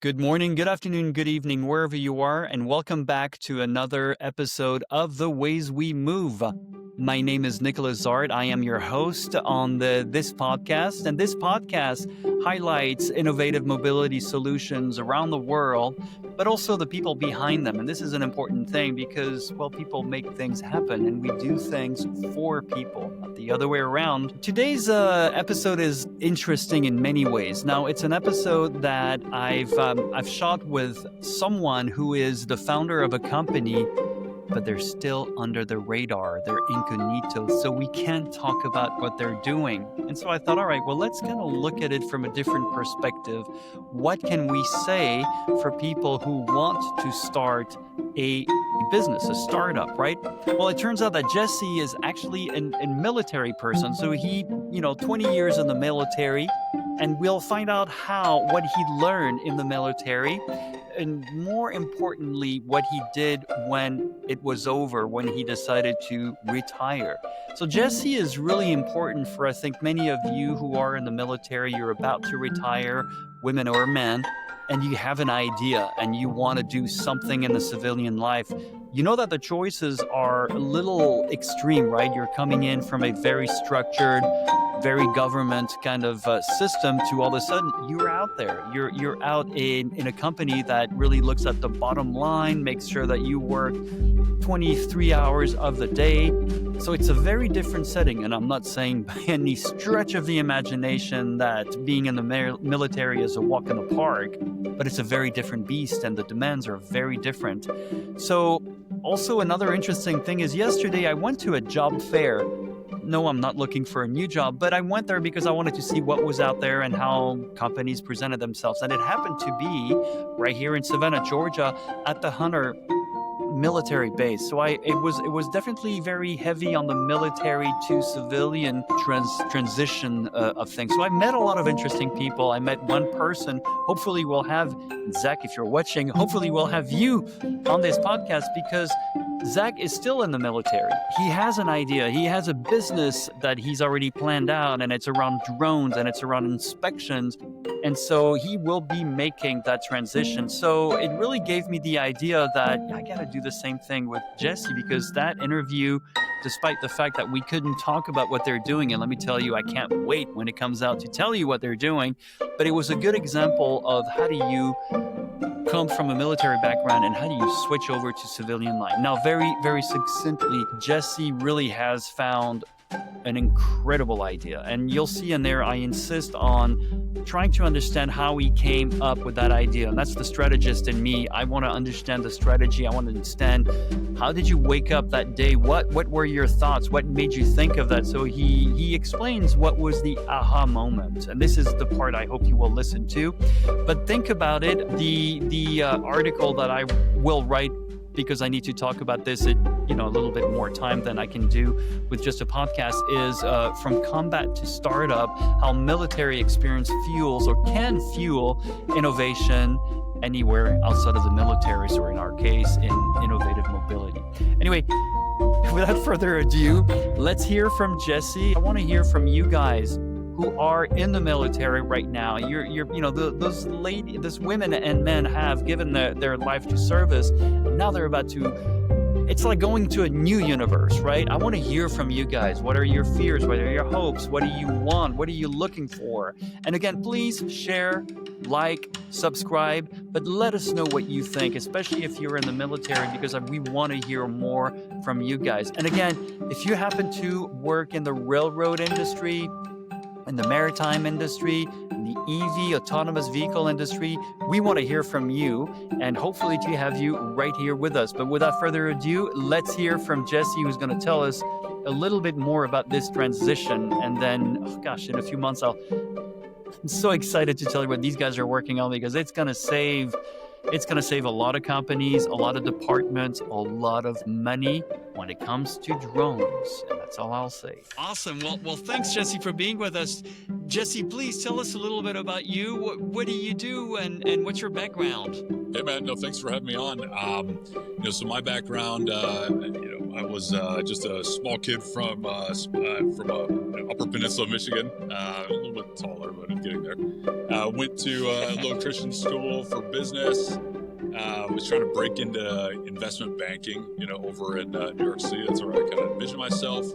Good morning, good afternoon, good evening, wherever you are, and welcome back to another episode of The Ways We Move. My name is Nicholas Zard. I am your host on this podcast, and this podcast highlights innovative mobility solutions around the world, but also the people behind them. And this is an important thing because, well, people make things happen, and we do things for people, not the other way around. Today's episode is interesting in many ways. Now, it's an episode that I've shot with someone who is the founder of a company, but they're still under the radar. They're incognito, so we can't talk about what they're doing. And so I thought, all right, well, let's kind of look at it from a different perspective. What can we say for people who want to start a business, a startup, right? Well, it turns out that Jesse is actually a military person. So he, 20 years in the military, and we'll find out what he learned in the military, and more importantly, what he did when it was over, when he decided to retire. So Jesse is really important for, I think, many of you who are in the military, you're about to retire, women or men, and you have an idea and you want to do something in the civilian life. You know that the choices are a little extreme, right? You're coming in from a very structured, very government kind of system to all of a sudden you're out there. You're out in a company that really looks at the bottom line, makes sure that you work 23 hours of the day. So it's a very different setting. And I'm not saying by any stretch of the imagination that being in the military is a walk in the park, but it's a very different beast and the demands are very different. So also another interesting thing is yesterday I went to a job fair. No, I'm not looking for a new job, but I went there because I wanted to see what was out there and how companies presented themselves. And it happened to be right here in Savannah, Georgia, at the Hunter military base. So it was definitely very heavy on the military to civilian transition of things. So I met a lot of interesting people. I met one person. Hopefully we'll have Zach, if you're watching, hopefully we'll have you on this podcast because Zach is still in the military. He has an idea. He has a business that he's already planned out, and it's around drones and it's around inspections. And so he will be making that transition. So it really gave me the idea that I got to do the same thing with Jesse, because that interview, despite the fact that we couldn't talk about what they're doing, and let me tell you, I can't wait when it comes out to tell you what they're doing, but it was a good example of how do you come from a military background and how do you switch over to civilian life. Now, very, very succinctly, Jesse really has found an incredible idea. And you'll see in there, I insist on trying to understand how he came up with that idea. And that's the strategist in me. I want to understand the strategy. I want to understand, how did you wake up that day? What were your thoughts? What made you think of that? So he explains what was the aha moment. And this is the part I hope you will listen to. But think about it. The article that I will write, because I need to talk about this at a little bit more time than I can do with just a podcast, is From Combat to Startup, how military experience fuels or can fuel innovation anywhere outside of the military, or in our case, in innovative mobility. Anyway, without further ado, let's hear from Jesse. I want to hear from you guys who are in the military right now. Those women and men have given their life to service. And now they're about to, it's like going to a new universe, right? I want to hear from you guys. What are your fears? What are your hopes? What do you want? What are you looking for? And again, please share, like, subscribe, but let us know what you think, especially if you're in the military, because we want to hear more from you guys. And again, if you happen to work in the railroad industry, in the maritime industry, in the EV, autonomous vehicle industry, we want to hear from you, and hopefully to have you right here with us. But without further ado, let's hear from Jesse, who's going to tell us a little bit more about this transition. And then, in a few months, I'm so excited to tell you what these guys are working on, because it's going to save a lot of companies, a lot of departments, a lot of money when it comes to drones. And that's all I'll say. Awesome. Well, thanks, Jesse, for being with us. Jesse, please tell us a little bit about you. What do you do, and what's your background? Hey, man. No, thanks for having me on. So my background, I was just a small kid from Upper Peninsula, Michigan. A little bit taller, but I'm getting there. Went to a little Christian school for business. Was trying to break into investment banking, over in New York City. That's where I kind of envisioned myself.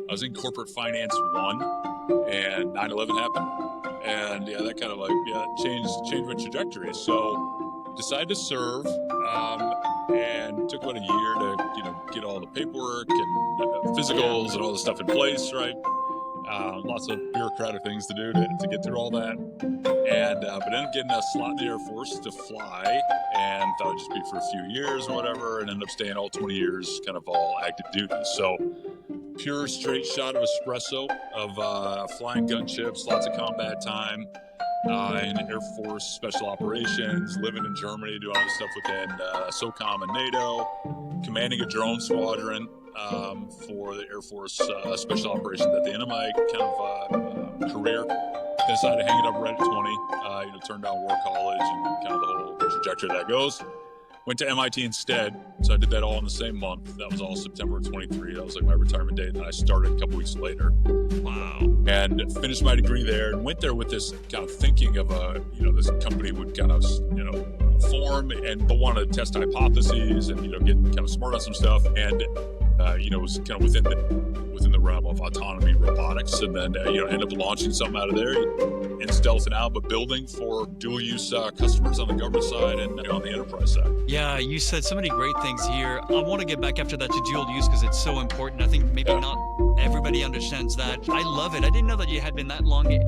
I was in corporate finance 1, and 9/11 happened. And that kind of changed my trajectory. So decided to serve, and took about a year to, get all the paperwork and physicals and all the stuff in place, right? Lots of bureaucratic things to do to get through all that. And but ended up getting a slot in the Air Force to fly, and thought it'd just be for a few years or whatever, and ended up staying all 20 years, kind of all active duty. So pure straight shot of espresso of flying gunships, lots of combat time, in Air Force special operations, living in Germany, doing all this stuff within SOCOM and NATO, commanding a drone squadron for the Air Force special operations at the end of my kind of career. Decided to hang it up right at 20, turned down War College and kind of the whole trajectory that goes. Went to MIT instead, so I did that all in the same month. That was all September of 23. That was like my retirement date, and then I started a couple weeks later. Wow. And finished my degree there, and went there with this kind of thinking of this company would kind of, form, but wanted to test hypotheses and, get kind of smart on some stuff. And, it was kind of within the realm of autonomy, robotics, and then, ended up launching something out of there in stealth and out, but building for dual use customers on the government side and on the enterprise side. Yeah, you said so many great things here. I want to get back after that to dual use because it's so important. I think maybe not everybody understands that. I love it. I didn't know that you had been that long in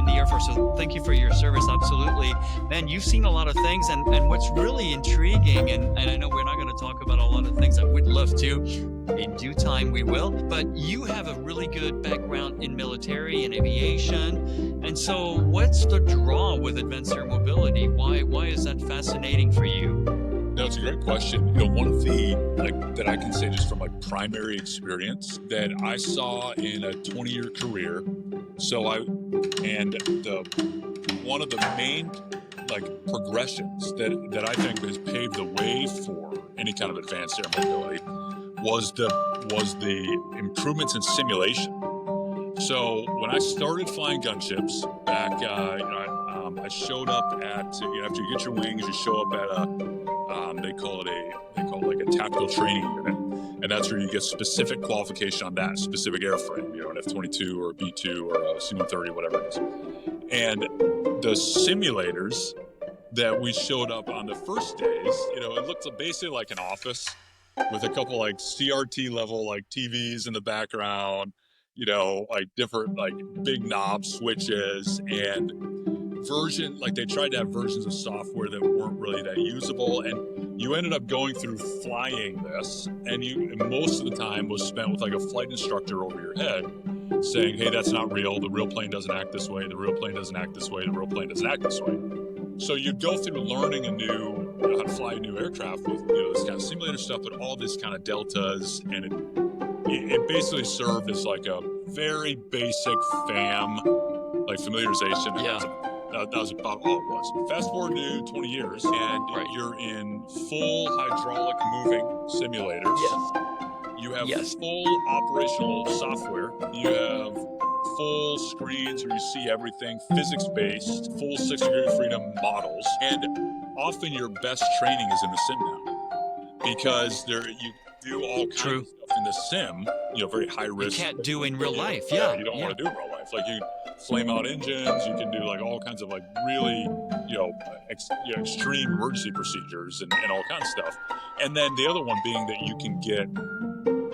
the Air Force, so thank you for your service. Absolutely. Man, you've seen a lot of things, and what's really intriguing, and I know we're not going to talk about a lot of things. I would love to. In due time, we will. But you have a really good background in military and aviation. And so what's the draw with advanced air mobility? Why is that fascinating for you? No, it's a great question. One of the, that I can say just from my primary experience that I saw in a 20-year career. So one of the main progressions that I think has paved the way for any kind of advanced air mobility was the improvements in simulation. So when I started flying gunships back, I showed up at after you get your wings, you show up at they call it a tactical training unit, and that's where you get specific qualification on that specific airframe, an F-22 or a B-2 or a C-130, whatever it is. And the simulators that we showed up on the first days, it looked basically like an office with a couple CRT level TVs in the background, different big knob switches, and they tried to have versions of software that weren't really that usable, and you ended up going through flying this, and most of the time was spent with a flight instructor over your head saying, hey, that's not real, the real plane doesn't act this way, the real plane doesn't act this way, the real plane doesn't act this way. So you'd go through learning how to fly a new aircraft with this kind of simulator stuff, but all this kind of deltas, and it basically served as a very basic FAM familiarization. Yeah. That was about all it was. Fast forward to 20 years, and you're in full hydraulic moving simulators. Yes. You have full operational software. You have full screens where you see everything, physics-based, full 6 degree of freedom models. And often your best training is in the sim now, because you do all kinds of stuff in the sim, very high risk. You can't do in real life. You don't want to do in real life. You flame out engines, you can do all kinds of really, extreme emergency procedures and all kinds of stuff. And then the other one being that you can get,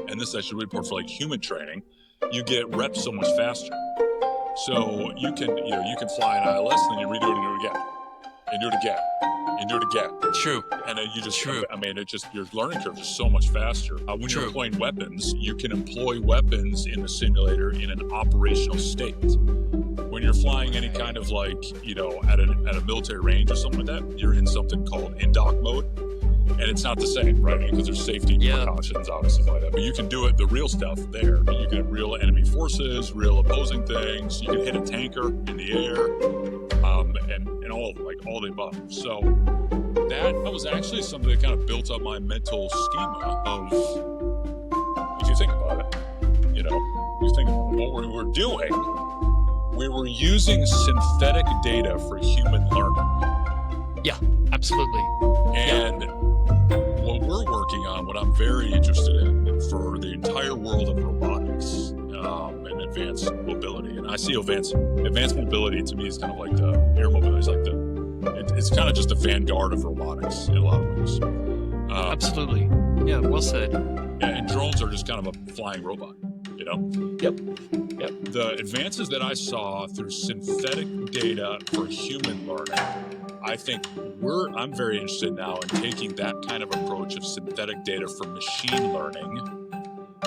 and this I should report for human training, you get reps so much faster. So you can fly an ILS and then you redo it and do it again. And do it again. And do it again. True. And then your learning curve is so much faster. When you're employing weapons, you can employ weapons in the simulator in an operational state. When you're flying any kind of at a military range or something like that, you're in something called in-dock mode. And it's not the same, right? Because there's safety precautions, obviously, like that. But you can do it, the real stuff there. You can have real enemy forces, real opposing things. You can hit a tanker in the air, and all the above. So that was actually something that kind of built up my mental schema of, if you think about it, you think what we're doing we were using synthetic data for human learning. Yeah, absolutely. And what we're working on, what I'm very interested in for the entire world of robotics and advanced mobility, and I see advanced mobility to me is kind of like the air mobility. It's like it's kind of just the vanguard of robotics in a lot of ways. Absolutely. Yeah, well said. Yeah, and drones are just kind of a flying robot, you know? Yep. The advances that I saw through synthetic data for human learning, I think I'm very interested now in taking that kind of approach of synthetic data for machine learning.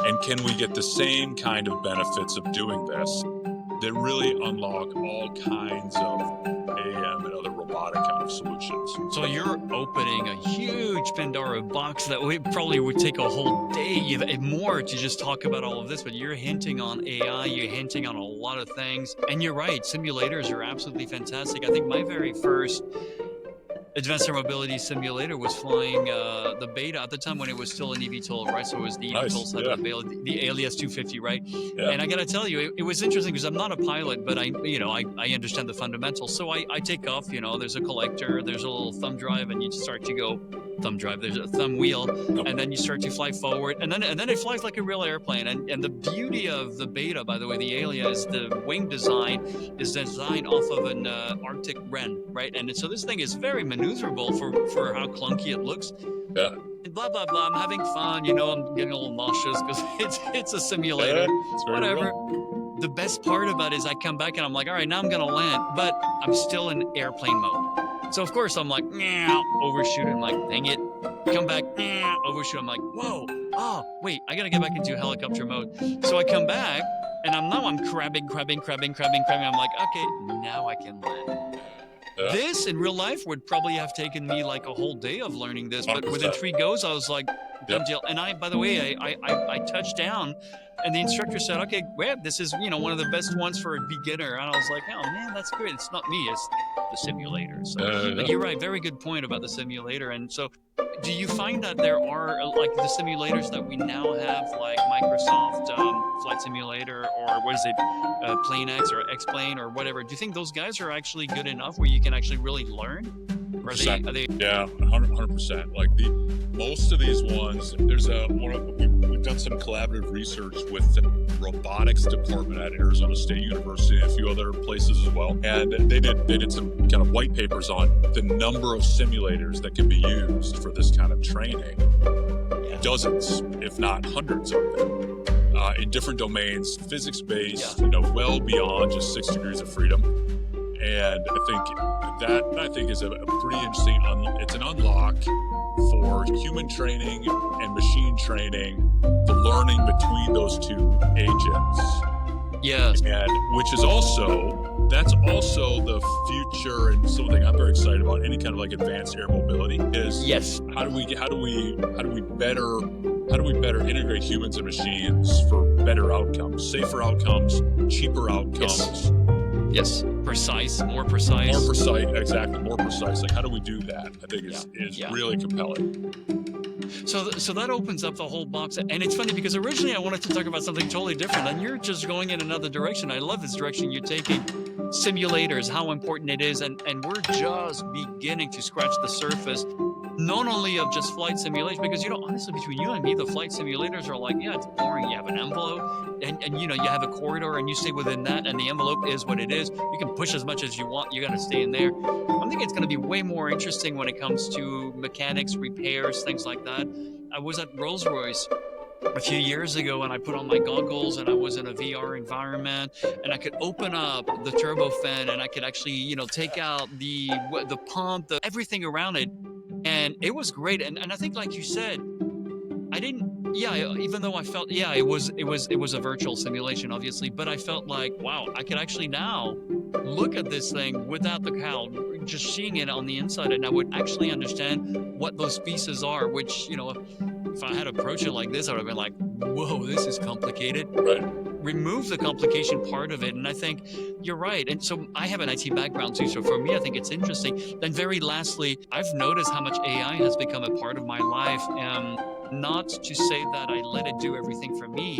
And can we get the same kind of benefits of doing this that really unlock all kinds of AM and other robotic kind of solutions? So you're opening a huge Pandora box that probably would take a whole day more to just talk about all of this, but you're hinting on AI, you're hinting on a lot of things. And you're right, simulators are absolutely fantastic. I think my very first advanced air mobility simulator was flying the beta at the time when it was still an eVTOL, right? So it was the eVTOL side of the beta, the Alias 250, right? Yeah. And I got to tell you, it was interesting because I'm not a pilot, but I understand the fundamentals. So I take off, there's a collector, there's a little thumb drive, and you start to go thumb drive, there's a thumb wheel, and then you start to fly forward, and then it flies like a real airplane. And the beauty of the beta, by the way, the Alias, the wing design is designed off of an Arctic Wren, right? And so this thing is very maneuverable for how clunky it looks. Yeah. Blah blah blah. I'm having fun. I'm getting a little nauseous because it's a simulator. It's whatever. Real. The best part about it is I come back and I'm like, all right, now I'm gonna land, but I'm still in airplane mode. So of course I'm like, overshoot. I'm like, dang it. Come back, overshoot. I'm like, whoa. Oh wait, I gotta get back into helicopter mode. So I come back and I'm crabbing. I'm like, okay, now I can land. This in real life would probably have taken me like a whole day of learning this, but 100%. within 3 goes, I was like, done deal. And by the way, I touched down, and the instructor said, okay, well, this is one of the best ones for a beginner. And I was like, oh man, that's great. It's not me, it's the simulator. So but you're right, very good point about the simulator. And so, do you find that there are like the simulators that we now have, like Microsoft Flight Simulator, or what is it, PlaneX or X-Plane or whatever? Do you think those guys are actually good enough where you can actually really learn? Are they? Yeah, 100%. Like most of these ones, there's we've done some collaborative research with the robotics department at Arizona State University and a few other places as well. And they did some kind of white papers on the number of simulators that can be used for this kind of training. Dozens, if not hundreds of them, in different domains, physics-based, well beyond just 6 degrees of freedom. And I think is a pretty interesting. It's an unlock for human training and machine training, the learning between those two agents. Yes, and that's also the future, and something I'm very excited about. Any kind of like advanced air mobility is how do we better integrate humans and machines for better outcomes, safer outcomes, cheaper outcomes. Yes. More precise. Exactly. More precise. Like, how do we do that? I think is really compelling. So that opens up the whole box. And it's funny because originally I wanted to talk about something totally different, and you're just going in another direction. I love this direction you're taking. Simulators, how important it is. And we're just beginning to scratch the surface, not only of just flight simulation, because, honestly, between you and me, the flight simulators are like, it's boring. You have an envelope and you have a corridor and you stay within that, and the envelope is what it is. You can push as much as you want. You're going to stay in there. I'm thinking it's going to be way more interesting when it comes to mechanics, repairs, things like that. I was at Rolls-Royce a few years ago, and I put on my goggles and I was in a VR environment, and I could open up the turbofan and I could actually, take out the pump, everything around it. And it was great. And I think, like you said, even though I felt, it was a virtual simulation, obviously, but I felt like, wow, I could actually now look at this thing without the cowl, just seeing it on the inside, and I would actually understand what those pieces are, which, if I had approached it like this, I would have been like, whoa, this is complicated. Right. Remove the complication part of it. And I think you're right. And so I have an IT background too. So for me, I think it's interesting. Then very lastly, I've noticed how much AI has become a part of my life. Not to say that I let it do everything for me,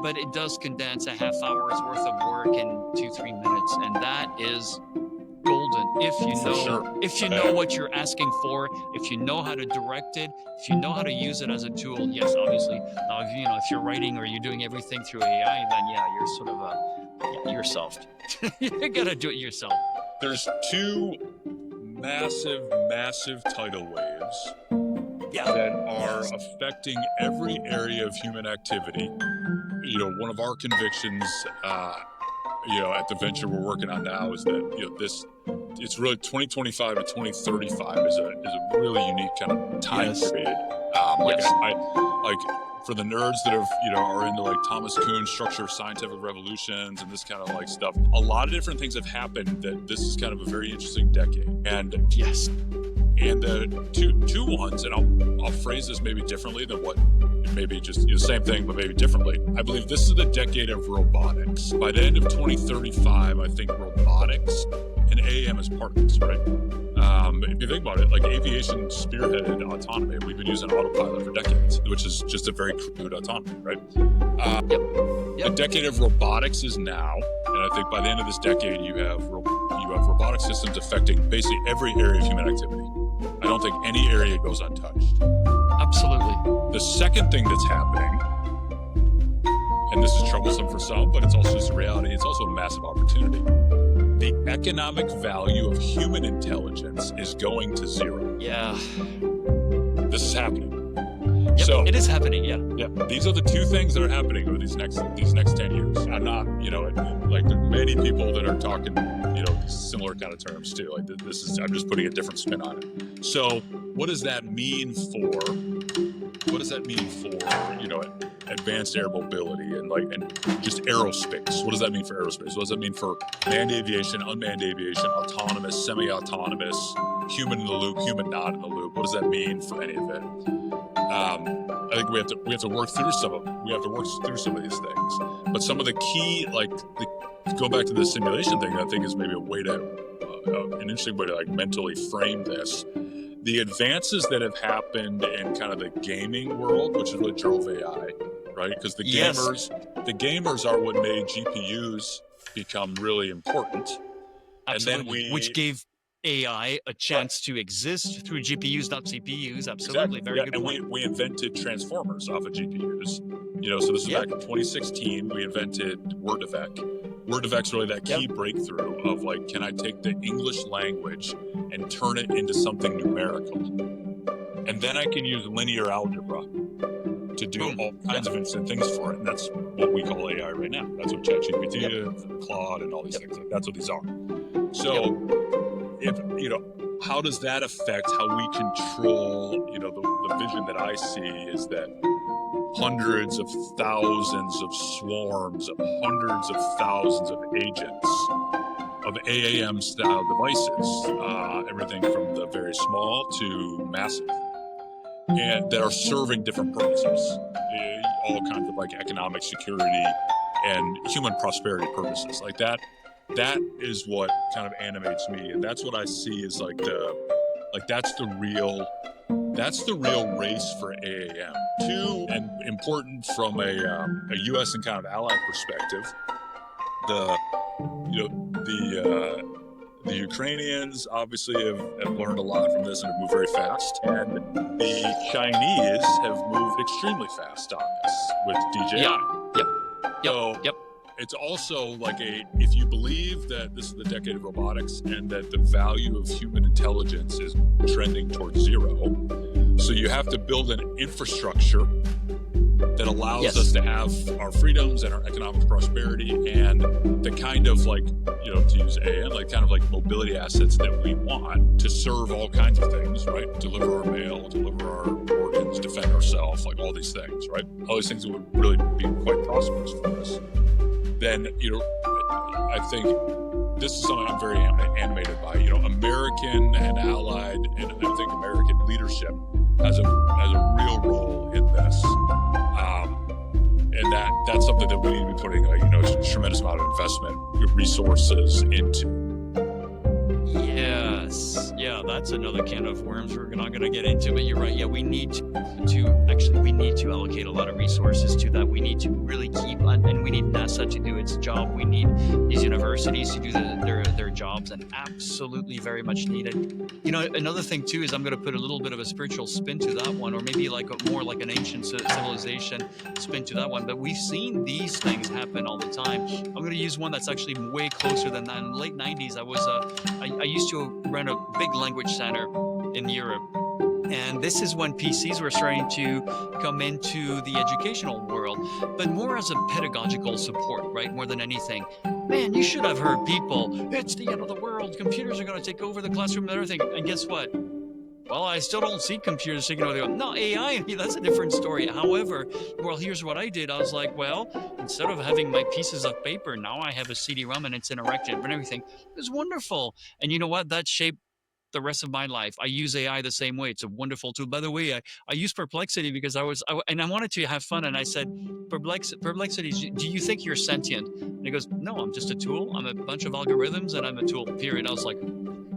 but it does condense a half hour's worth of work in 2-3 minutes, and that is golden if you For know sure. if you know what you're asking for, if you know how to direct it, if you know how to use it as a tool. Yes, obviously. Now, if you're writing or you're doing everything through AI, then yeah, you're sort of you're soft. You gotta do it yourself. There's two massive tidal waves that are affecting every area of human activity. One of our convictions, at the venture we're working on now is that, it's really 2025 to 2035 is a really unique kind of time period. For the nerds that are into like Thomas Kuhn's structure of scientific revolutions and this kind of like stuff, a lot of different things have happened that this is kind of a very interesting decade. And the two ones, and I'll phrase this maybe differently than what maybe just the same thing, but maybe differently. I believe this is the decade of robotics. By the end of 2035, I think robotics and AAM is part of this, right? If you think about it, like aviation spearheaded autonomy. We've been using autopilot for decades, which is just a very crude autonomy, right? The decade of robotics is now, and I think by the end of this decade, you have robotic systems affecting basically every area of human activity. I don't think any area goes untouched. Absolutely. The second thing that's happening, and this is troublesome for some, but it's also just a reality, it's also a massive opportunity. The economic value of human intelligence is going to zero. Yeah. This is happening. Yep, So it is happening, yeah. these are the two things that are happening over these next 10 years. I'm not, like there's many people that are talking, similar kind of terms too. Like I'm just putting a different spin on it. So what does that mean for advanced air mobility and just aerospace? What does that mean for aerospace? What does that mean for manned aviation, unmanned aviation, autonomous, semi-autonomous, human in the loop, human not in the loop? What does that mean for any of it? I think we have to work through some of them. We have to work through some of these things. But some of the key, go back to the simulation thing, I think is maybe an interesting way to mentally frame this. The advances that have happened in kind of the gaming world, which is what drove AI, right? Because the gamers are what made GPUs become really important. Absolutely. And then which gave AI a chance to exist through GPUs, not CPUs. Absolutely. Exactly. Very good point. And we invented transformers off of GPUs. So this is back in 2016. We invented WordEffect. WordEffect's really that key breakthrough of can I take the English language and turn it into something numerical? And then I can use linear algebra to do all kinds of interesting things for it. And that's what we call AI right now. That's what ChatGPT is, Claude, and all these things. That's what these are. So how does that affect how we control, the vision that I see is that hundreds of thousands of swarms of hundreds of thousands of agents of AAM style devices, everything from the very small to massive, and that are serving different purposes, all kinds of economic security and human prosperity purposes like that. That is what kind of animates me, and that's what I see is that's the real race for AAM. Two, and important from a U.S. and kind of allied perspective, the Ukrainians obviously have learned a lot from this and have moved very fast, and the Chinese have moved extremely fast on this with DJI. It's also if you believe that this is the decade of robotics and that the value of human intelligence is trending towards zero, so you have to build an infrastructure that allows us to have our freedoms and our economic prosperity and the kind of to use AM, mobility assets that we want to serve all kinds of things, right? Deliver our mail, deliver our organs, defend ourselves, all these things, right? All these things that would really be quite prosperous for us. Then, I think this is something I'm very animated by. American and allied, and I think American leadership has a real role in this. And that's something that we need to be putting a tremendous amount of investment, resources into. Yeah. that's another can of worms we're not going to get into, but you're right. Yeah, we need to allocate a lot of resources to that. We need to really and we need NASA to do its job. We need these universities to do their jobs, and absolutely very much needed. Another thing too is I'm going to put a little bit of a spiritual spin to that one, or maybe more like an ancient civilization spin to that one. But we've seen these things happen all the time. I'm going to use one that's actually way closer than that. In the late 90s, I used to run a big language center in Europe. And this is when PCs were starting to come into the educational world, but more as a pedagogical support, right? More than anything. Man, you should have heard people, it's the end of the world, computers are going to take over the classroom and everything. And guess what? Well, I still don't see computers taking over. No, AI, that's a different story. However, here's what I did. I was like, instead of having my pieces of paper, now I have a CD-ROM and it's interactive and everything. It was wonderful. And you know what? That shaped the rest of my life. I use AI the same way. It's a wonderful tool. By the way, I use Perplexity because I wanted to have fun. And I said, Perplexity, do you think you're sentient? And he goes, no, I'm just a tool. I'm a bunch of algorithms and I'm a tool, period. I was like,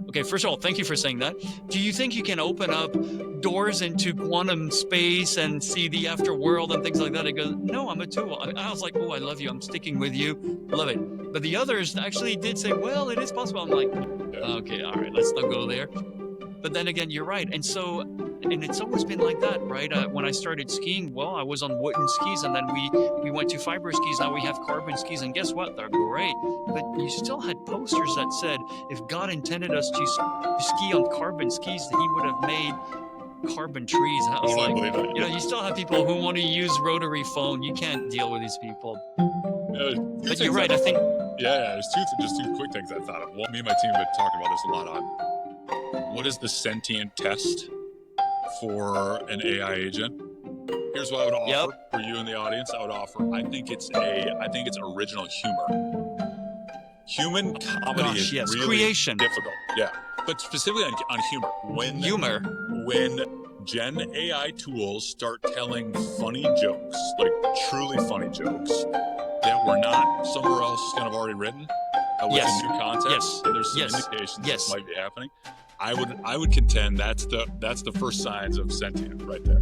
okay, first of all, thank you for saying that. Do you think you can open up doors into quantum space and see the afterworld and things like that? He goes, no, I'm a tool. I was like, oh, I love you. I'm sticking with you. Love it. But the others actually did say, well, it is possible. I'm like, okay, all right, let's not go there. But then again, you're right. And it's always been like that, right? When I started skiing, I was on wooden skis, and then we went to fiber skis. Now we have carbon skis, and guess what? They're great. But you still had posters that said, if God intended us to ski on carbon skis, he would have made carbon trees. And I was like, you still have people who want to use rotary phone. You can't deal with these people. But you're right, I think. Yeah, there's two quick things I thought of. One, me and my team have been talking about this a lot on what is the sentient test for an AI agent. Here's what I would offer for you in the audience. I think it's original humor. Human comedy is really creation. difficult. Yeah, but specifically on humor. When Gen AI tools start telling funny jokes, like truly funny jokes, that were not somewhere else kind of already written with a new context, and there's some indications this might be happening. I would contend that's the first signs of sentient right there.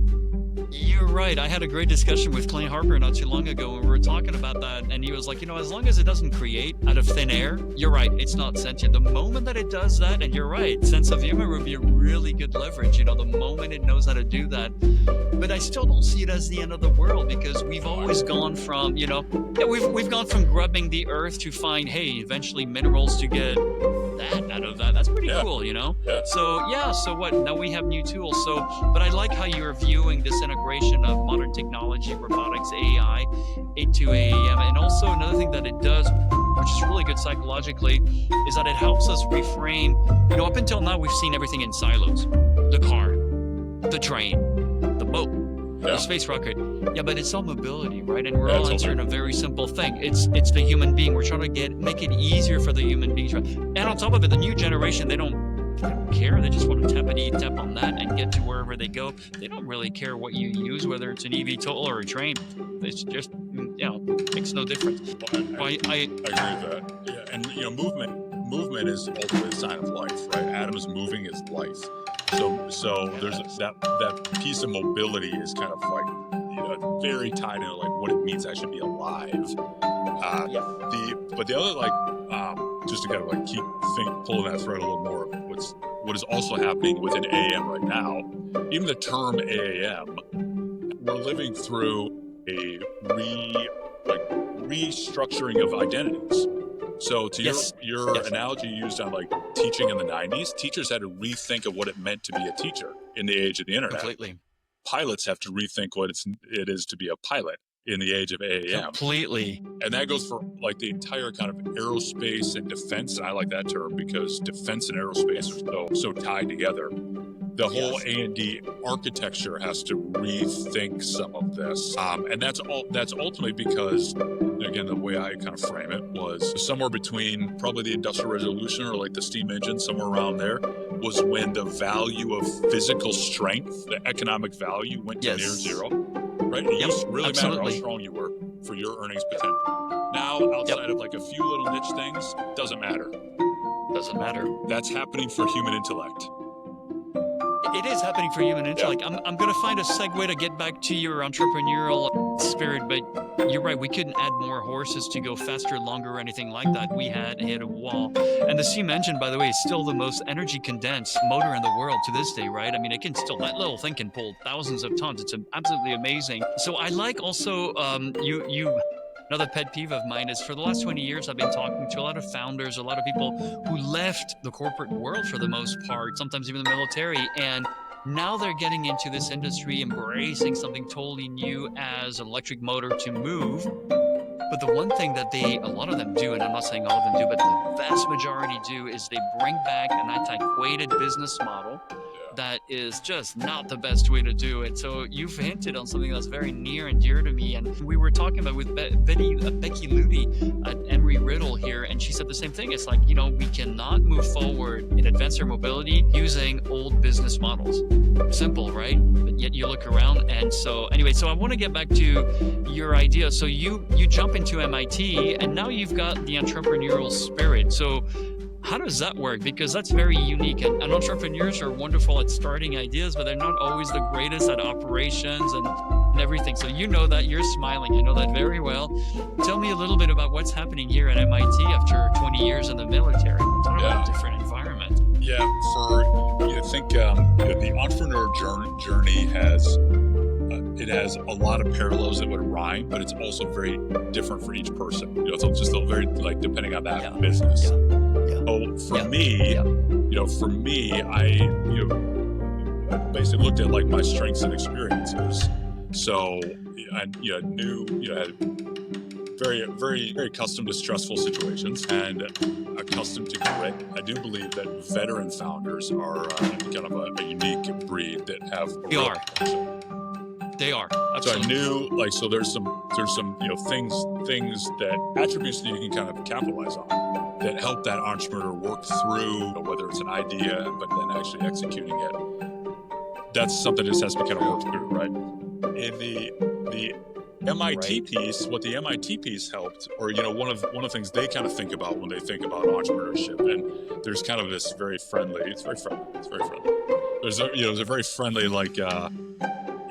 You're right. I had a great discussion with Clay Harper not too long ago, and we were talking about that, and he was like, as long as it doesn't create out of thin air, you're right, it's not sentient. The moment that it does that, and you're right, sense of humor would be a really good leverage, the moment it knows how to do that. But I still don't see it as the end of the world, because we've always gone from, we've gone from grubbing the earth to find, eventually minerals to get that out of that. That's pretty cool, Yeah. So what? Now we have new tools. But I like how you're viewing this integration of modern technology, robotics, AI into AAM. And also another thing that it does, which is really good psychologically, is that it helps us reframe. Up until now, we've seen everything in silos. The car, the train, the boat, the space rocket. Yeah, but it's all mobility, right? And we're all answering a very simple thing. It's the human being. We're trying to make it easier for the human beings. And on top of it, the new generation, they don't care. They just want to tap on that and get to wherever they go. They don't really care what you use, whether it's an eVTOL or a train. It's just, makes no difference. Well, I agree with that. Yeah, and movement is ultimately a sign of life, right? Atoms moving is life. So there's that piece of mobility is kind of like very tied into like what it means actually be alive. But the other just to kind of like keep pulling that thread a little more. What is also happening within AAM right now? Even the term AAM, we're living through a restructuring of identities. So to your analogy used on like teaching in the 90s, teachers had to rethink of what it meant to be a teacher in the age of the internet. Completely. Pilots have to rethink what it is to be a pilot in the age of AAM. Completely. And that goes for like the entire kind of aerospace and defense. And I like that term because defense and aerospace are so tied together. The whole A&D architecture has to rethink some of this. And that's ultimately because, again, the way I kind of frame it was somewhere between probably the Industrial Revolution or like the steam engine, somewhere around there, was when the value of physical strength, the economic value, went to near zero. Right? It used to really matter how strong you were for your earnings potential. Now, outside of like a few little niche things, doesn't matter. Doesn't matter. That's happening for human intellect. It is happening for human intellect. Yeah. I'm going to find a segue to get back to your entrepreneurial spirit, but you're right. We couldn't add more horses to go faster, longer, or anything like that. We had hit a wall. And the steam engine, by the way, is still the most energy condensed motor in the world to this day, right? I mean, it can still, that little thing can pull thousands of tons. It's absolutely amazing. So I like also, another pet peeve of mine is for the last 20 years, I've been talking to a lot of founders, a lot of people who left the corporate world for the most part, sometimes even the military, and now they're getting into this industry, embracing something totally new as an electric motor to move. But the one thing that a lot of them do, and I'm not saying all of them do, but the vast majority do, is they bring back an antiquated business model that is just not the best way to do it. So you've hinted on something that's very near and dear to me. And we were talking about with Becky Ludi at Embry-Riddle here, and she said the same thing. It's like, we cannot move forward in advanced air mobility using old business models. Simple, right? But yet you look around. And so anyway, so I want to get back to your idea. So you jump into MIT, and now you've got the entrepreneurial spirit. So how does that work? Because that's very unique. And entrepreneurs are wonderful at starting ideas, but they're not always the greatest at operations and everything. So that, you're smiling. I know that very well. Tell me a little bit about what's happening here at MIT after 20 years in the military. Talk about a different environment. Yeah, I think the entrepreneurial journey has a lot of parallels that would rhyme, but it's also very different for each person. It's just very depending on that business. So for me, I basically looked at my strengths and experiences. So I had very, very, very accustomed to stressful situations and accustomed to grit. I do believe that veteran founders are kind of a unique breed that have. They are. Absolutely. So I knew, so there's some things that attributes that you can kind of capitalize on that help that entrepreneur work through, whether it's an idea, but then actually executing it. That's something that just has to kind of work through, right? In the MIT piece, what the MIT piece helped, or one of the things they kind of think about when they think about entrepreneurship, and there's kind of this very friendly. It's very friendly. There's a very friendly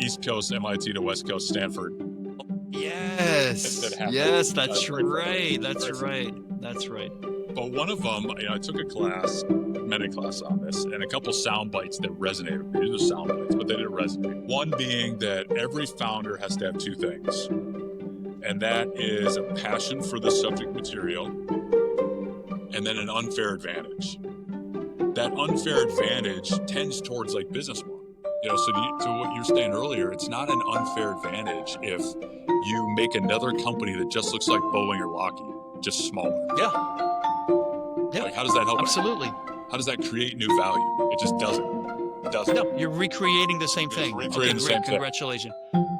East Coast MIT to West Coast Stanford. Yes, that's right. That's right. But one of them, I took a meta class on this, and a couple sound bites that resonated with me. These are sound bites, but they didn't resonate. One being that every founder has to have two things, and that is a passion for the subject material, and then an unfair advantage. That unfair advantage tends towards business model. So to what you were saying earlier, it's not an unfair advantage if you make another company that just looks like Boeing or Lockheed, just smaller. Yeah. How does that help? Absolutely. How does that create new value? It just doesn't. No, you're recreating the same thing. Congratulations.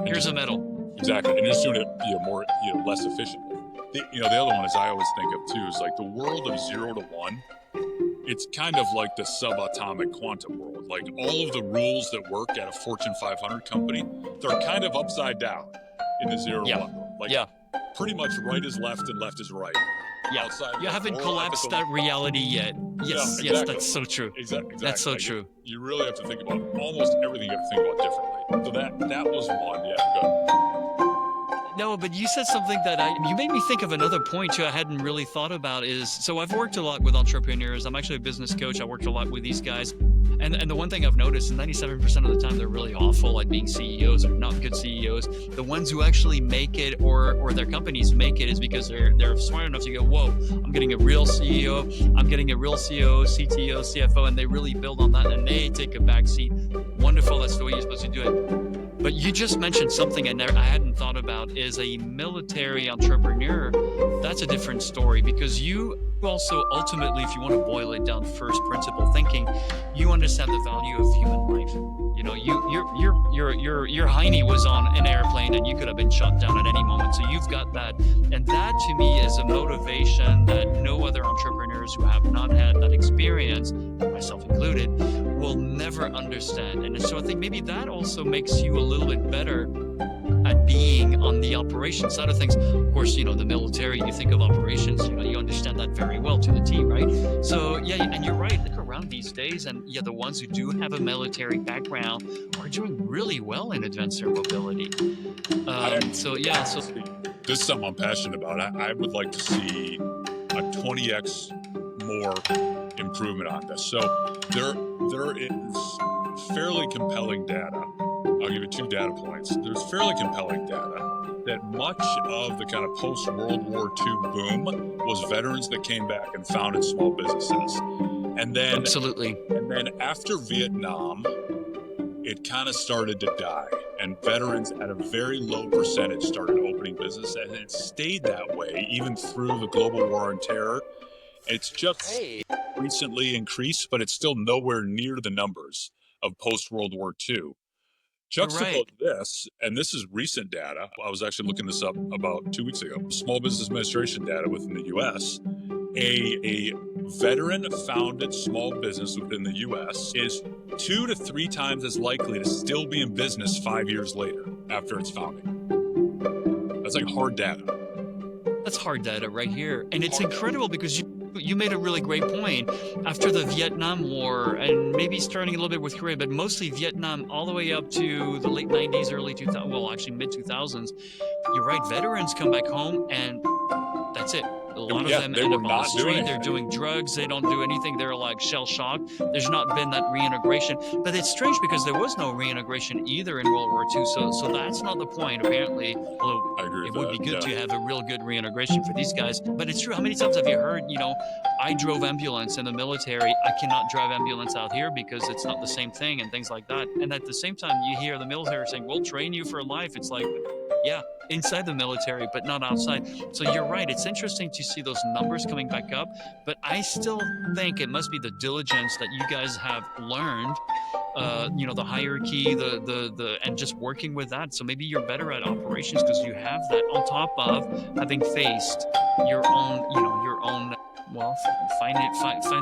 Here's a medal. Exactly, and you're just doing it more less efficiently. The other one is I always think of too is the world of 0 to 1. It's kind of like the subatomic quantum world. All of the rules that work at a Fortune 500 company, they're kind of upside down in the 0 to 1 world. Pretty much right is left and left is right. Yeah, you haven't collapsed that reality yet. Yes, that's so true. Exactly. That's so true. You really have to think about almost everything. You have to think about differently. So that was one. Yeah, good. No, but you said something that you made me think of another point too I hadn't really thought about so I've worked a lot with entrepreneurs. I'm actually a business coach. I worked a lot with these guys. And the one thing I've noticed is 97% of the time they're really awful at being CEOs or not good CEOs. The ones who actually make it or their companies make it is because they're smart enough to go, whoa, I'm getting a real CEO, I'm getting a real COO, CTO, CFO, and they really build on that and they take a back seat. Wonderful, that's the way you're supposed to do it. But you just mentioned something I hadn't thought about is a military entrepreneur. That's a different story because you also ultimately, if you want to boil it down, first principle thinking, you understand the value of human life. Your hiney was on an airplane and you could have been shot down at any moment. So you've got that. And that to me is a motivation that no other entrepreneurs who have not had that experience, myself included, will never understand. And so I think maybe that also makes you a little bit better at being on the operations side of things. Of course, the military, you think of operations, you understand that very well to the T, right? So yeah, and you're right. Look around these days, and yeah, the ones who do have a military background are doing really well in advanced air mobility. So this is something I'm passionate about. I would like to see a 20x more improvement on this. So there is fairly compelling data. I'll give you 2 data points. There's fairly compelling data that much of the kind of post-World War II boom was veterans that came back and founded small businesses. And then absolutely. And then after Vietnam, it kind of started to die. And veterans at a very low percentage started opening business, and it stayed that way even through the global war on terror. It's just recently increased, but it's still nowhere near the numbers of post-World War II. Juxtapose this, and this is recent data. I was actually looking this up about 2 weeks ago. Small Business Administration data within the U.S. A veteran-founded small business within the U.S. is 2 to 3 times as likely to still be in business 5 years later after its founding. That's like hard data. That's hard data right here. And it's incredible because you made a really great point. After the Vietnam War, and maybe starting a little bit with Korea, but mostly Vietnam all the way up to the late 90s, early 2000s, well, actually mid-2000s, you're right, veterans come back home and that's it. A lot of them end up on the street. They're doing drugs. They don't do anything. They're like shell-shocked. There's not been that reintegration. But it's strange because there was no reintegration either in World War II. So that's not the point, apparently. Although it would be good to have a real good reintegration for these guys. But it's true. How many times have you heard, I drove ambulance in the military. I cannot drive ambulance out here because it's not the same thing and things like that. And at the same time, you hear the military saying, we'll train you for life. It's like, yeah, inside the military, but not outside. So you're right. It's interesting to see those numbers coming back up, but I still think it must be the diligence that you guys have learned, the hierarchy, the and just working with that. So maybe you're better at operations because you have that on top of having faced your own, well, find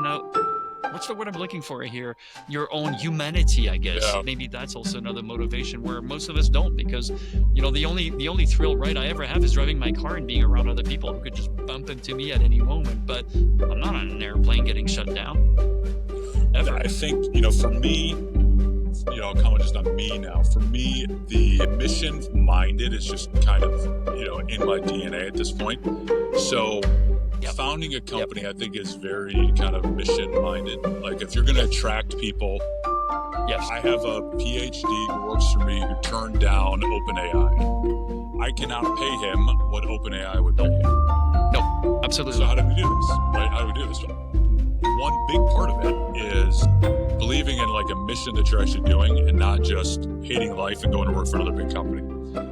out. What's the word I'm looking for here? Your own humanity, I guess. Yeah. Maybe that's also another motivation where most of us don't, because the only thrill right I ever have is driving my car and being around other people who could just bump into me at any moment. But I'm not on an airplane getting shut down. Ever. I think for me, I'll comment just on me now. For me, the mission-minded is just kind of in my DNA at this point. So. Yep. Founding a company, I think, is very kind of mission-minded. Like, if you're going to attract people, yes. I have a PhD who works for me who turned down OpenAI. I cannot pay him what OpenAI would pay him. No, absolutely. So how do we do this? Right? How do we do this? One big part of it is believing in like a mission that you're actually doing and not just hating life and going to work for another big company.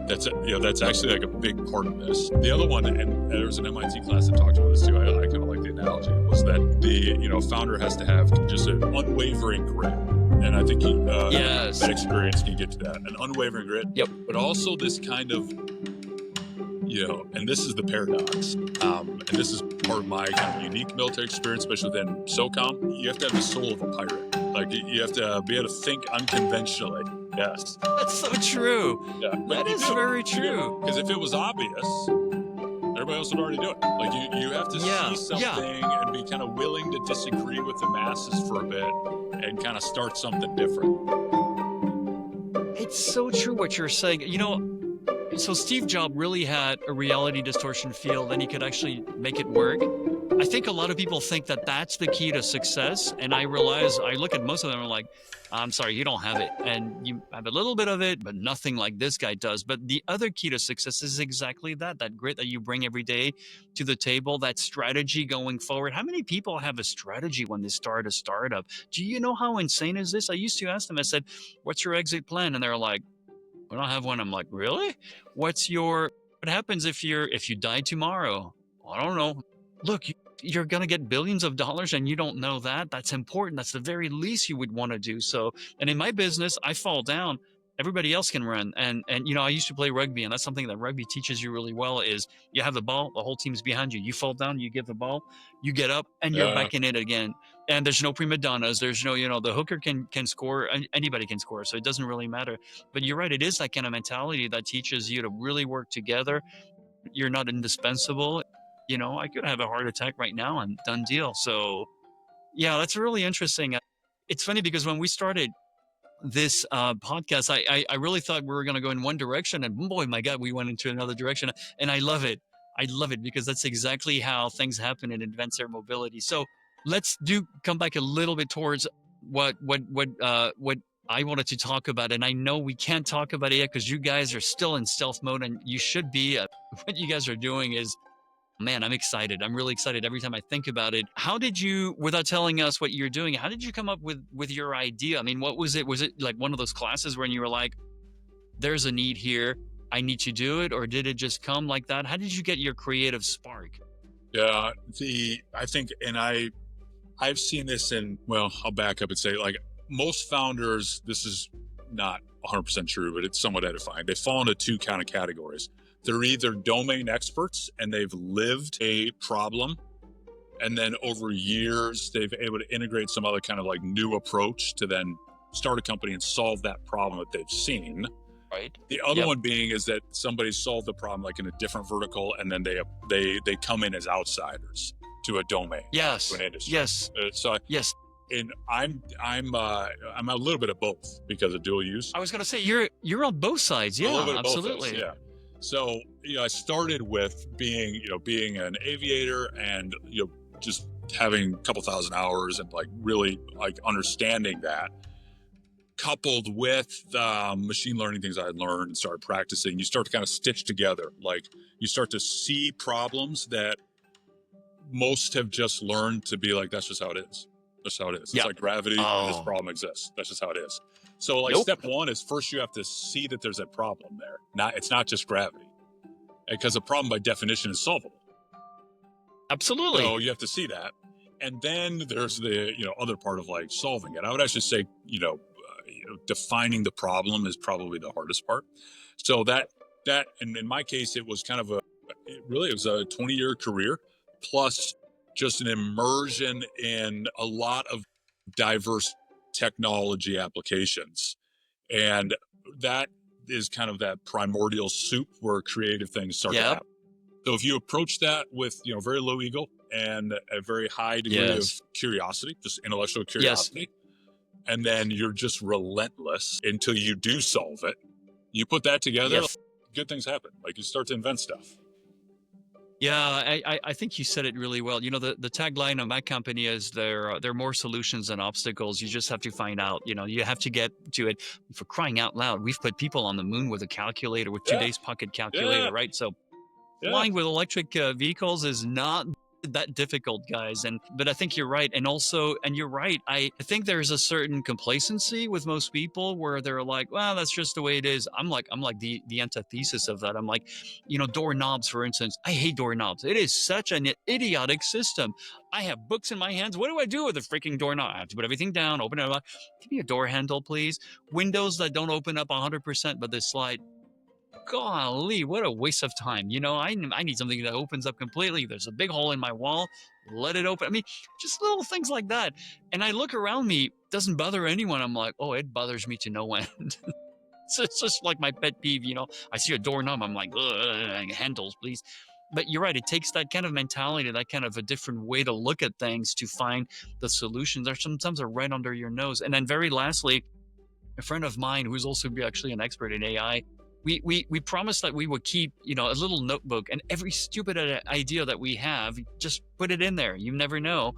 That's actually like a big part of this. The other one, and there was an MIT class that talked about this too. I kind of like the analogy, was that the founder has to have just an unwavering grit, and I think that experience can get to that, an unwavering grit. Yep. But also this kind of, and this is the paradox, and this is part of my kind of unique military experience, especially within SOCOM. You have to have the soul of a pirate. Like you have to be able to think unconventionally. Yes. That's so true. Yeah. That is very true. Because if it was obvious, everybody else would already do it. Like you have to see something and be kind of willing to disagree with the masses for a bit and kind of start something different. It's so true what you're saying. So Steve Jobs really had a reality distortion field and he could actually make it work. I think a lot of people think that that's the key to success. And I realize, I look at most of them and I'm like, I'm sorry, you don't have it. And you have a little bit of it, but nothing like this guy does. But the other key to success is exactly that grit that you bring every day to the table, that strategy going forward. How many people have a strategy when they start a startup? Do you know how insane is this? I used to ask them, I said, what's your exit plan? And they're like, we don't have one. I'm like, really? What happens if you die tomorrow? I don't know. Look, you're going to get billions of dollars and you don't know that. That's important. That's the very least you would want to do. So, and in my business, I fall down. Everybody else can run. And I used to play rugby, and that's something that rugby teaches you really well is you have the ball, the whole team's behind you. You fall down, you give the ball, you get up, and you're back in it again. and there's no prima donnas. There's no, the hooker can score, anybody can score, so it doesn't really matter. But you're right, it is that kind of mentality that teaches you to really work together. You're not indispensable. I could have a heart attack right now and done deal. So yeah, that's really interesting. It's funny because when we started this podcast, I really thought we were going to go in one direction, and boy, my God, we went into another direction, and I love it. I love it because that's exactly how things happen in advanced air mobility. So let's come back a little bit towards what I wanted to talk about, and I know we can't talk about it yet because you guys are still in stealth mode, and you should be. What you guys are doing is, man, I'm excited. I'm really excited every time I think about it. How did you, without telling us what you're doing, how did you come up with your idea? I mean, what was it? Was it like one of those classes when you were like, there's a need here, I need to do it? Or did it just come like that? How did you get your creative spark? Yeah, I think, and I've seen this well, I'll back up and say, like, most founders, this is not 100% true, but it's somewhat edifying. They fall into two kind of categories. They're either domain experts and they've lived a problem, and then over years, they've been able to integrate some other kind of like new approach to then start a company and solve that problem that they've seen. Right. The other one being is that somebody solved the problem like in a different vertical, and then they come in as outsiders to a domain, Yes. to an industry. Yes. Yes. And I'm a little bit of both because of dual use. I was going to say you're on both sides. Yeah, a little bit of absolutely. Both of us, yeah. So I started with being an aviator and just having a couple thousand hours and like really like understanding that, coupled with machine learning things I had learned and started practicing. You start to kind of stitch together, like you start to see problems that most have just learned to be like, that's just how it is. That's how it is. It's like gravity, and this problem exists. That's just how it is. So like step one is first you have to see that there's a problem there. It's not just gravity, because a problem by definition is solvable. Absolutely. So you have to see that. And then there's the other part of like solving it. I would actually say defining the problem is probably the hardest part. So that and in my case it was kind of it was a 20-year career plus just an immersion in a lot of diverse technology applications. And that is kind of that primordial soup where creative things start to happen. So if you approach that with, very low ego and a very high degree of curiosity, just intellectual curiosity, and then you're just relentless until you do solve it, you put that together, good things happen. Like you start to invent stuff. Yeah, I think you said it really well. The tagline of my company is there are more solutions than obstacles. You just have to find out, you have to get to it. For crying out loud, we've put people on the moon with a calculator, with today's pocket calculator, right? So flying with electric vehicles is not that difficult, guys. But I think you're right. And you're right. I think there's a certain complacency with most people where they're like, well, that's just the way it is. I'm like the antithesis of that. I'm like, doorknobs, for instance. I hate doorknobs. It is such an idiotic system. I have books in my hands. What do I do with a freaking doorknob? I have to put everything down, open it up. Give me a door handle, please. Windows that don't open up 100%, but they slide. Golly, what a waste of time. I need something that opens up completely. There's a big hole in my wall. Let it open. I mean, just little things like that. And I look around me, it doesn't bother anyone. I'm like, oh, it bothers me to no end. So it's just like my pet peeve, I see a doorknob, I'm like, handles, please. But you're right. It takes that kind of mentality, that kind of a different way to look at things to find the solutions. There sometimes are right under your nose. And then very lastly, a friend of mine who's also actually an expert in AI, we promised that we would keep, a little notebook, and every stupid idea that we have, just put it in there. You never know.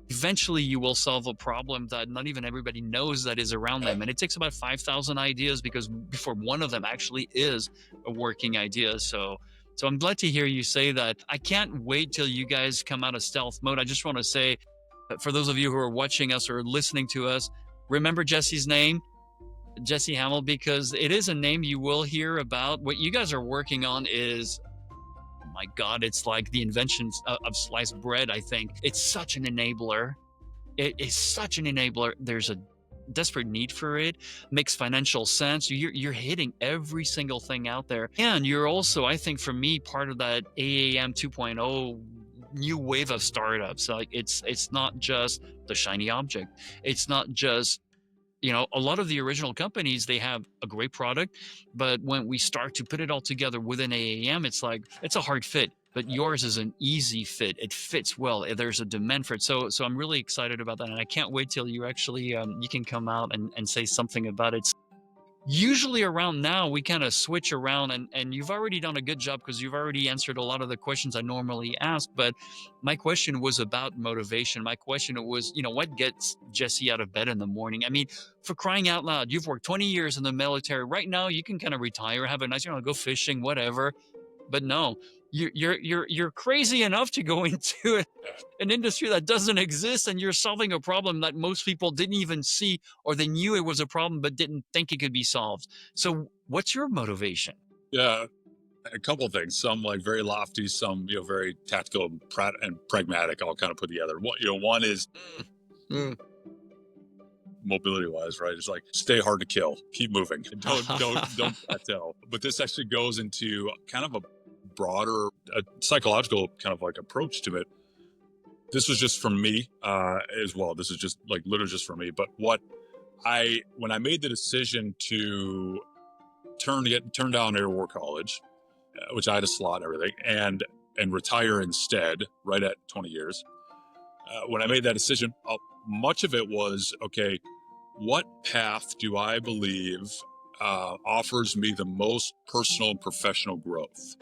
Eventually you will solve a problem that not even everybody knows that is around them. And it takes about 5,000 ideas before one of them actually is a working idea. So I'm glad to hear you say that. I can't wait till you guys come out of stealth mode. I just want to say, for those of you who are watching us or listening to us, remember Jesse's name, Jesse Hamel, because it is a name you will hear about. What you guys are working on is, oh my God, it's like the invention of sliced bread, I think. It's such an enabler. It is such an enabler. There's a desperate need for it. Makes financial sense. You're hitting every single thing out there. And you're also, I think for me, part of that AAM 2.0 new wave of startups. Like it's not just the shiny object. It's not just, a lot of the original companies, they have a great product, but when we start to put it all together within AAM, it's like, it's a hard fit. But yours is an easy fit. It fits well. There's a demand for it. So I'm really excited about that. And I can't wait till you actually, you can come out and say something about it. Usually around now, we kind of switch around, and you've already done a good job because you've already answered a lot of the questions I normally ask. But my question was about motivation. My question was, what gets Jesse out of bed in the morning? I mean, for crying out loud, you've worked 20 years in the military. Right now, you can kind of retire, have a nice, go fishing, whatever. But no, you're crazy enough to go into an industry that doesn't exist, and you're solving a problem that most people didn't even see, or they knew it was a problem but didn't think it could be solved. So what's your motivation? Yeah, a couple of things. Some like very lofty, some very tactical and pragmatic. I'll kind of put together. One is mobility wise, right? It's like stay hard to kill, keep moving, don't plateau. But this actually goes into kind of a broader psychological kind of like approach to it. This was just from me as well. This is just like literally just for me. But when I made the decision to turn down Air War College, which I had a slot and everything, and retire instead, right at 20 years. When I made that decision, much of it was, okay, what path do I believe offers me the most personal and professional growth?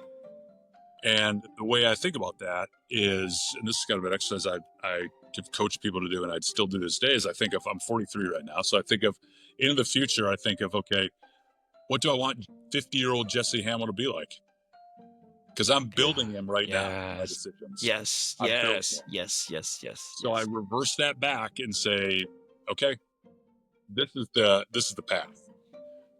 And the way I think about that is, and this is kind of an exercise I coach people to do, and I'd still do this day, is I think of, I'm 43 right now. So I think of, in the future, I think of, okay, what do I want 50-year-old Jesse Hamel to be like? Because I'm building him right now. My decisions. Yes. So I reverse that back and say, okay, this is the path.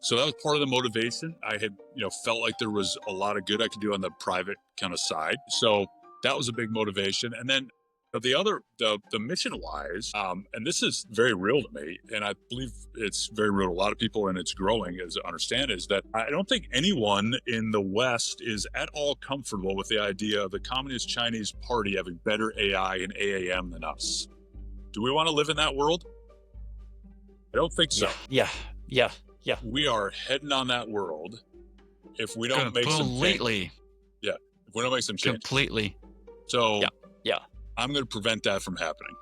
So that was part of the motivation. I had, felt like there was a lot of good I could do on the private kind of side. So that was a big motivation. And then the mission wise, and this is very real to me, and I believe it's very real to a lot of people, and it's growing as I understand, is that I don't think anyone in the West is at all comfortable with the idea of the Communist Chinese Party having better AI and AAM than us. Do we want to live in that world? I don't think so. Yeah. We are heading on that world if we don't make some change. Yeah, if we don't make some change. Completely. So yeah. I'm going to prevent that from happening.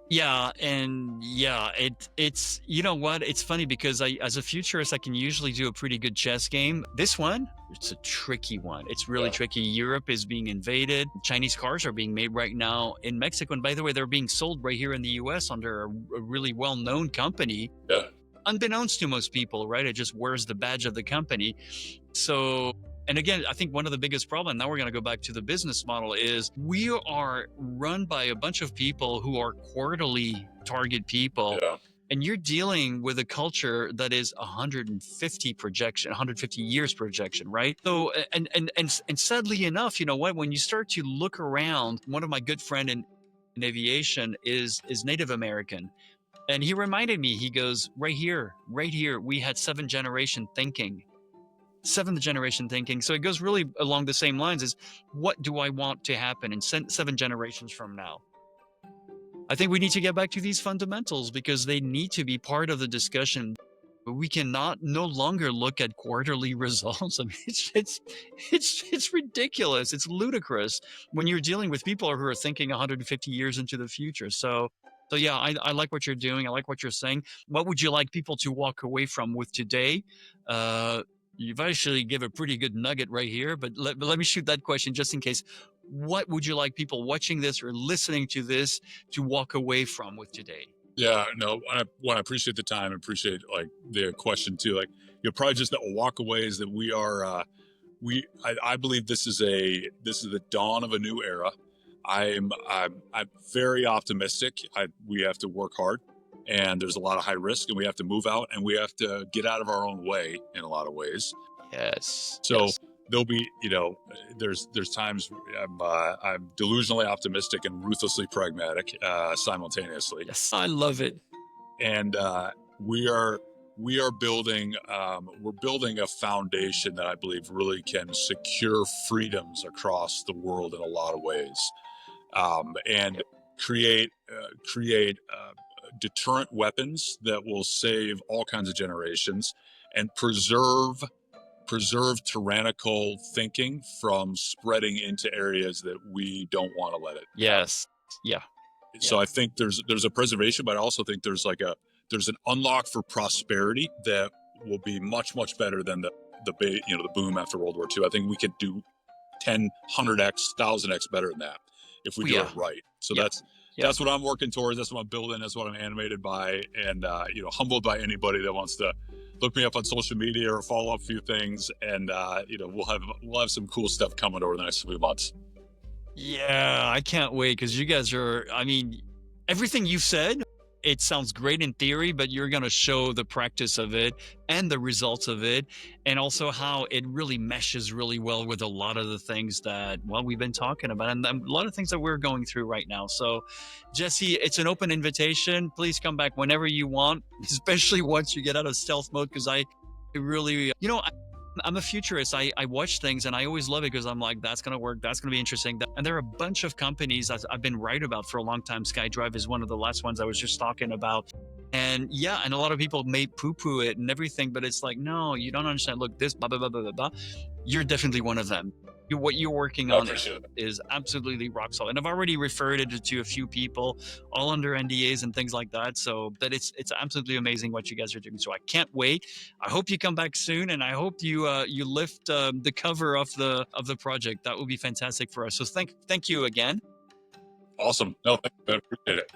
Yeah, and it's you know what? It's funny because as a futurist, I can usually do a pretty good chess game. This one, it's a tricky one. It's really tricky. Europe is being invaded. Chinese cars are being made right now in Mexico. And by the way, they're being sold right here in the US under a really well-known company. Yeah. Unbeknownst to most people, right? It just wears the badge of the company. So, and again, I think one of the biggest problems, now we're going to go back to the business model, is we are run by a bunch of people who are quarterly target people. Yeah. And you're dealing with a culture that is 150 years projection, right? So, and sadly enough, you know what, when you start to look around, one of my good friend in aviation is Native American. And he reminded me, he goes, right here, we had seventh generation thinking. So it goes really along the same lines as, what do I want to happen in 7 generations from now? I think we need to get back to these fundamentals because they need to be part of the discussion. We cannot no longer look at quarterly results. I mean, it's ridiculous. It's ludicrous when you're dealing with people who are thinking 150 years into the future. So yeah, I like what you're doing. I like what you're saying. What would you like people to walk away from with today? You've actually give a pretty good nugget right here, but let me shoot that question just in case. What would you like people watching this or listening to this to walk away from with today? Yeah, no, I appreciate the time, appreciate like the question too. Like, probably just that walk away is that we are, I believe this is the dawn of a new era. I'm very optimistic. We have to work hard, and there's a lot of high risk, and we have to move out, and we have to get out of our own way in a lot of ways. Yes. So there'll be, there's times I'm delusionally optimistic and ruthlessly pragmatic simultaneously. Yes, I love it. And we are building a foundation that I believe really can secure freedoms across the world in a lot of ways. and create deterrent weapons that will save all kinds of generations and preserve tyrannical thinking from spreading into areas that we don't want to let it happen. Yes. Yeah. So I think there's a preservation, but I also think there's an unlock for prosperity that will be much better than the boom after World War II. I think we could do 10, 100x, 1000x better than that if we do it right. So that's what I'm working towards. That's what I'm building. That's what I'm animated by, and humbled by anybody that wants to look me up on social media or follow up a few things. And we'll have some cool stuff coming over the next few months. Yeah, I can't wait because you guys are, I mean, everything you said, it sounds great in theory, but you're going to show the practice of it and the results of it, and also how it really meshes really well with a lot of the things that, well, we've been talking about and a lot of things that we're going through right now. So, Jesse, it's an open invitation. Please come back whenever you want, especially once you get out of stealth mode, because I really, I'm a futurist. I watch things and I always love it because I'm like, that's going to work. That's going to be interesting. And there are a bunch of companies that I've been right about for a long time. SkyDrive is one of the last ones I was just talking about. And yeah, and a lot of people may poo-poo it and everything, but it's like, no, you don't understand. Look, this, blah, blah, blah, blah, blah, blah. You're definitely one of them. What you're working on is absolutely rock solid. And I've already referred it to a few people, all under NDAs and things like that. So that it's absolutely amazing what you guys are doing. So I can't wait. I hope you come back soon, and I hope you lift the cover of the project. That would be fantastic for us. So thank you again. Awesome. No, thank you. I appreciate it.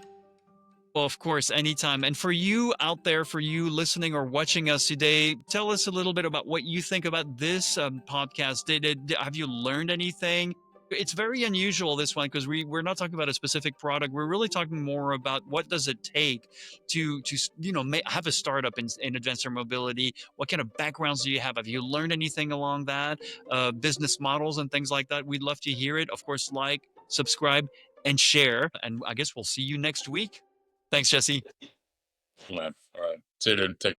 Well, of course, anytime. And for you out there, for you listening or watching us today, tell us a little bit about what you think about this podcast. Have you learned anything? It's very unusual, this one, because we're not talking about a specific product. We're really talking more about what does it take to have a startup in advanced air mobility. What kind of backgrounds do you have? Have you learned anything along that? Business models and things like that. We'd love to hear it. Of course, like, subscribe, and share. And I guess we'll see you next week. Thanks, Jesse. Man. All right. See you, dude. Take